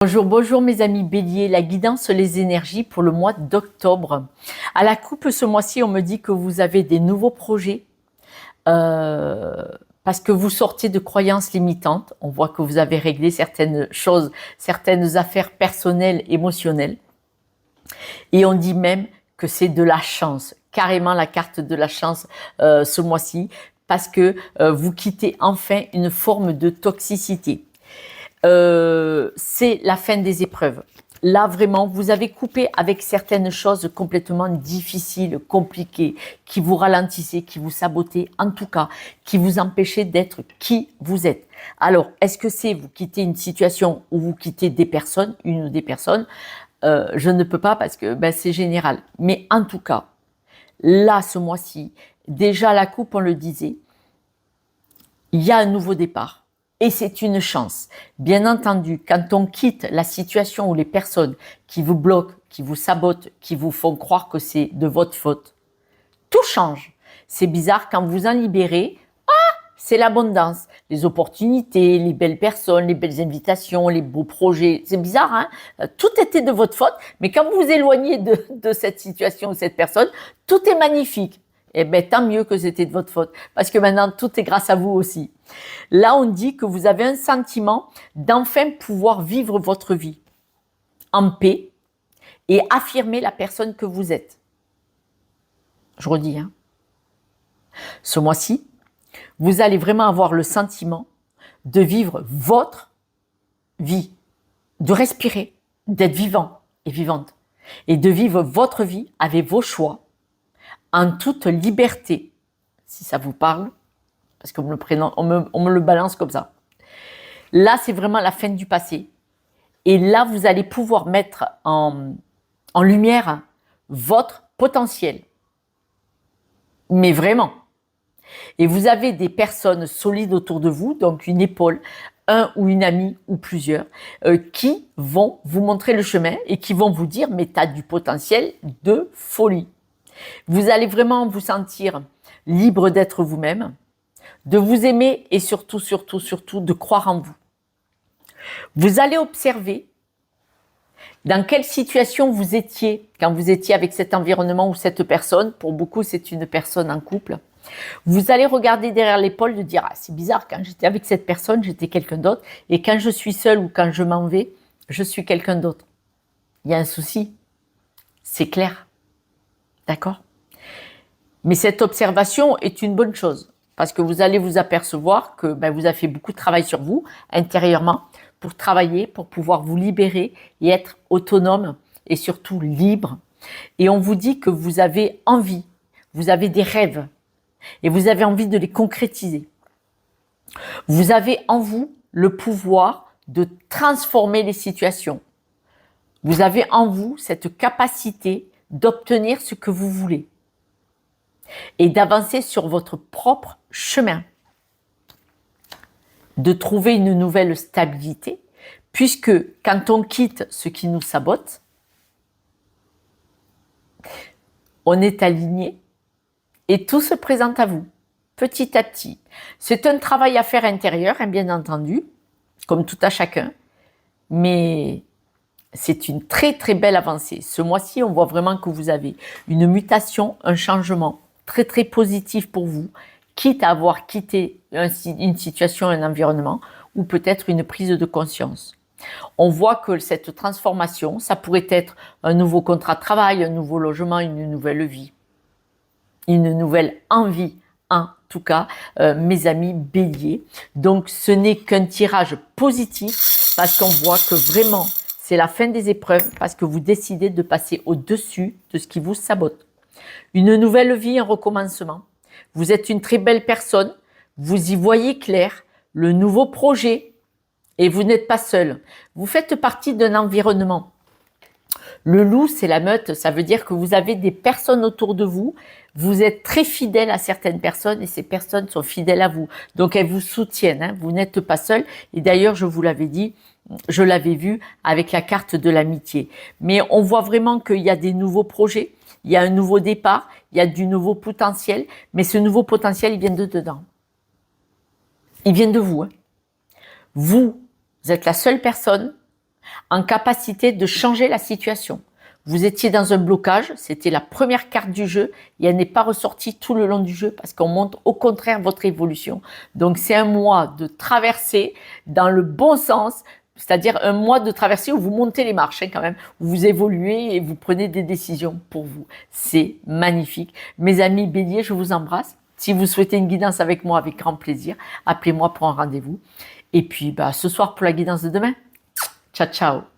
Bonjour, bonjour mes amis béliers, la guidance, les énergies pour le mois d'octobre. À la coupe ce mois-ci, on me dit que vous avez des nouveaux projets parce que vous sortez de croyances limitantes. On voit que vous avez réglé certaines choses, certaines affaires personnelles, émotionnelles. Et on dit même que c'est de la chance, carrément la carte de la chance ce mois-ci, parce que vous quittez enfin une forme de toxicité. C'est la fin des épreuves. Là, vraiment, vous avez coupé avec certaines choses complètement difficiles, compliquées, qui vous ralentissaient, qui vous sabotaient, en tout cas, qui vous empêchaient d'être qui vous êtes. Alors, est-ce que c'est vous quittez une situation ou vous quittez des personnes, une ou des personnes je ne peux pas parce que c'est général. Mais en tout cas, là, ce mois-ci, déjà la coupe, on le disait, il y a un nouveau départ. Et c'est une chance. Bien entendu, quand on quitte la situation ou les personnes qui vous bloquent, qui vous sabotent, qui vous font croire que c'est de votre faute, tout change. C'est bizarre, quand vous en libérez, c'est l'abondance, les opportunités, les belles personnes, les belles invitations, les beaux projets. C'est bizarre, hein? Tout était de votre faute, mais quand vous vous éloignez de cette situation ou cette personne, tout est magnifique. Eh bien, tant mieux que c'était de votre faute, parce que maintenant, tout est grâce à vous aussi. Là, on dit que vous avez un sentiment d'enfin pouvoir vivre votre vie en paix et affirmer la personne que vous êtes. Je redis, hein. Ce mois-ci, vous allez vraiment avoir le sentiment de vivre votre vie, de respirer, d'être vivant et vivante, et de vivre votre vie avec vos choix, en toute liberté, si ça vous parle, parce qu'on me le balance comme ça. Là, c'est vraiment la fin du passé. Et là, vous allez pouvoir mettre en lumière votre potentiel. Mais vraiment. Et vous avez des personnes solides autour de vous, donc une épaule, un ou une amie ou plusieurs, qui vont vous montrer le chemin et qui vont vous dire « mais tu as du potentiel de folie ». Vous allez vraiment vous sentir libre d'être vous-même, de vous aimer et surtout, surtout, surtout de croire en vous. Vous allez observer dans quelle situation vous étiez quand vous étiez avec cet environnement ou cette personne. Pour beaucoup, c'est une personne en couple. Vous allez regarder derrière l'épaule de dire « Ah, c'est bizarre, quand j'étais avec cette personne, j'étais quelqu'un d'autre. Et quand je suis seule ou quand je m'en vais, je suis quelqu'un d'autre. » Il y a un souci. C'est clair. D'accord ? Mais cette observation est une bonne chose. Parce que vous allez vous apercevoir que vous avez fait beaucoup de travail sur vous, intérieurement, pour travailler, pour pouvoir vous libérer et être autonome et surtout libre. Et on vous dit que vous avez envie, vous avez des rêves et vous avez envie de les concrétiser. Vous avez en vous le pouvoir de transformer les situations. Vous avez en vous cette capacité d'obtenir ce que vous voulez et d'avancer sur votre propre chemin, de trouver une nouvelle stabilité, puisque quand on quitte ce qui nous sabote, on est aligné et tout se présente à vous, petit à petit. C'est un travail à faire intérieur, bien entendu, comme tout à chacun, mais c'est une très très belle avancée. Ce mois-ci, on voit vraiment que vous avez une mutation, un changement très très positif pour vous, quitte à avoir quitté une situation, un environnement, ou peut-être une prise de conscience. On voit que cette transformation, ça pourrait être un nouveau contrat de travail, un nouveau logement, une nouvelle vie, une nouvelle envie, en tout cas, mes amis béliers. Donc, ce n'est qu'un tirage positif, parce qu'on voit que vraiment, c'est la fin des épreuves, parce que vous décidez de passer au-dessus de ce qui vous sabote. Une nouvelle vie, un recommencement. Vous êtes une très belle personne, vous y voyez clair, le nouveau projet, et vous n'êtes pas seul. Vous faites partie d'un environnement. Le loup, c'est la meute, ça veut dire que vous avez des personnes autour de vous, vous êtes très fidèle à certaines personnes et ces personnes sont fidèles à vous. Donc elles vous soutiennent, hein, vous n'êtes pas seul. Et d'ailleurs, je vous l'avais dit, je l'avais vu avec la carte de l'amitié. Mais on voit vraiment qu'il y a des nouveaux projets, il y a un nouveau départ, il y a du nouveau potentiel, mais ce nouveau potentiel, il vient de dedans. Il vient de vous. Hein. Vous êtes la seule personne en capacité de changer la situation. Vous étiez dans un blocage, c'était la première carte du jeu et elle n'est pas ressortie tout le long du jeu parce qu'on montre au contraire votre évolution. Donc c'est un mois de traversée dans le bon sens, c'est-à-dire un mois de traversée où vous montez les marches quand même, où vous évoluez et vous prenez des décisions pour vous. C'est magnifique. Mes amis béliers, je vous embrasse. Si vous souhaitez une guidance avec moi, avec grand plaisir, appelez-moi pour un rendez-vous. Et puis ce soir pour la guidance de demain. Ciao, ciao.